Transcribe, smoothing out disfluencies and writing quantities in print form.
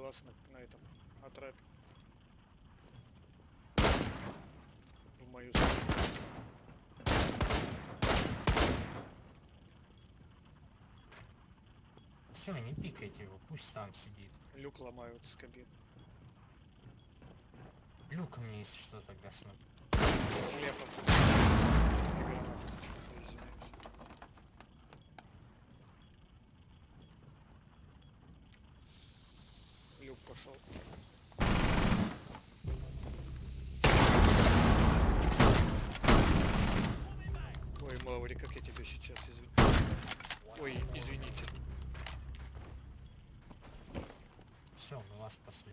вас на этом, на трапе. В мою сторону. Все, не пикайте его, пусть сам сидит. Люк ломают с кабины. Люк мне, если что, тогда смотри. Слепо. И граната почему-то, извиняюсь. Люк пошел. Ой, Маури, как я тебя сейчас Ой, извините. Все, мы вас спасли.